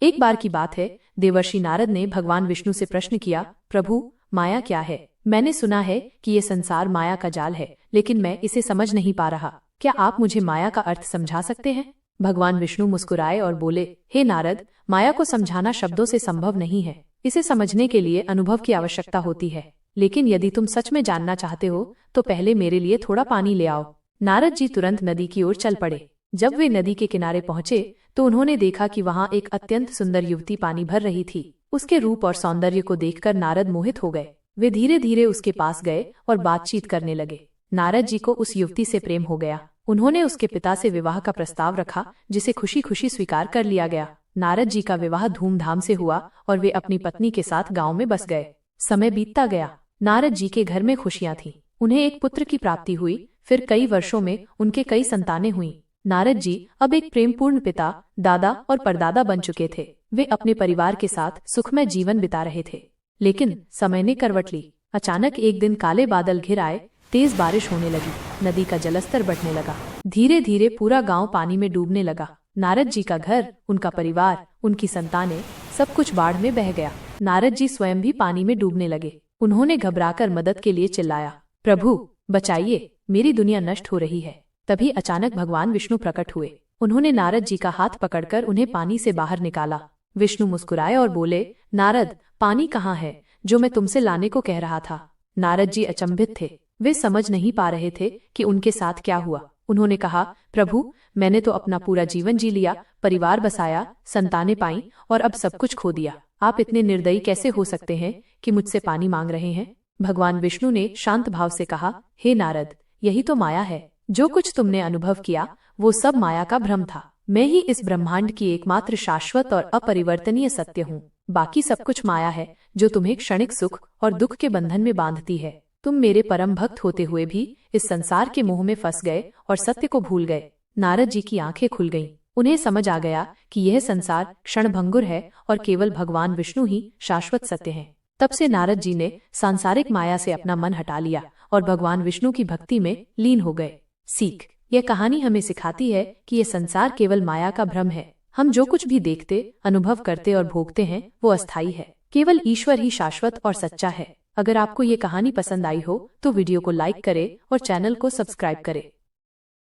एक बार की बात है, देवर्षि नारद ने भगवान विष्णु से प्रश्न किया, प्रभु, माया क्या है? मैंने सुना है कि ये संसार माया का जाल है, लेकिन मैं इसे समझ नहीं पा रहा। क्या आप मुझे माया का अर्थ समझा सकते हैं? भगवान विष्णु मुस्कुराए और बोले, हे नारद, माया को समझाना शब्दों से संभव नहीं है। इसे समझने के लिए अनुभव की आवश्यकता होती है। लेकिन यदि तुम सच में जानना चाहते हो तो पहले मेरे लिए थोड़ा पानी ले आओ। नारद जी तुरंत नदी की ओर चल पड़े। जब वे नदी के किनारे पहुंचे तो उन्होंने देखा कि वहां एक अत्यंत सुंदर युवती पानी भर रही थी। उसके रूप और सौंदर्य को देखकर नारद मोहित हो गए। वे धीरे धीरे उसके पास गए और बातचीत करने लगे। नारद जी को उस युवती से प्रेम हो गया। उन्होंने उसके पिता से विवाह का प्रस्ताव रखा, जिसे खुशी खुशी स्वीकार कर लिया गया। नारद जी का विवाह धूमधाम से हुआ और वे अपनी पत्नी के साथ गांव में बस गए। समय बीतता गया। नारद जी के घर में खुशियां थीं। उन्हें एक पुत्र की प्राप्ति हुई। फिर कई वर्षों में उनके कई संतानें हुईं। नारद जी अब एक प्रेमपूर्ण पिता, दादा और परदादा बन चुके थे। वे अपने परिवार के साथ सुखमय जीवन बिता रहे थे। लेकिन समय ने करवट ली। अचानक एक दिन काले बादल घिर आए, तेज बारिश होने लगी, नदी का जलस्तर बढ़ने लगा। धीरे धीरे पूरा गांव पानी में डूबने लगा। नारद जी का घर, उनका परिवार, उनकी संतानें, सब कुछ बाढ़ में बह गया। नारद जी स्वयं भी पानी में डूबने लगे। उन्होंने घबराकर मदद के लिए चिल्लाया, प्रभु बचाइए, मेरी दुनिया नष्ट हो रही है। तभी अचानक भगवान विष्णु प्रकट हुए। उन्होंने नारद जी का हाथ पकड़कर उन्हें पानी से बाहर निकाला। विष्णु मुस्कुराए और बोले, नारद, पानी कहाँ है जो मैं तुमसे लाने को कह रहा था? नारद जी अचंभित थे। वे समझ नहीं पा रहे थे कि उनके साथ क्या हुआ। उन्होंने कहा, प्रभु, मैंने तो अपना पूरा जीवन जी लिया, परिवार बसाया, संतानें पाईं और अब सब कुछ खो दिया। आप इतने निर्दयी कैसे हो सकते हैं कि मुझसे पानी मांग रहे हैं? भगवान विष्णु ने शांत भाव से कहा, हे नारद, यही तो माया है। जो कुछ तुमने अनुभव किया वो सब माया का भ्रम था। मैं ही इस ब्रह्मांड की एकमात्र शाश्वत और अपरिवर्तनीय सत्य हूँ। बाकी सब कुछ माया है जो तुम्हें क्षणिक सुख और दुख के बंधन में बांधती है। तुम मेरे परम भक्त होते हुए भी इस संसार के मोह में फंस गए और सत्य को भूल गए। नारद जी की आंखें खुल गईं। उन्हें समझ आ गया कि यह संसार क्षणभंगुर है और केवल भगवान विष्णु ही शाश्वत सत्य हैं। तब से नारद जी ने सांसारिक माया से अपना मन हटा लिया और भगवान विष्णु की भक्ति में लीन हो गए। सीख, यह कहानी हमें सिखाती है कि यह संसार केवल माया का भ्रम है। हम जो कुछ भी देखते, अनुभव करते और भोगते हैं वो अस्थायी है। केवल ईश्वर ही शाश्वत और सच्चा है। अगर आपको ये कहानी पसंद आई हो तो वीडियो को लाइक करें और चैनल को सब्सक्राइब करें।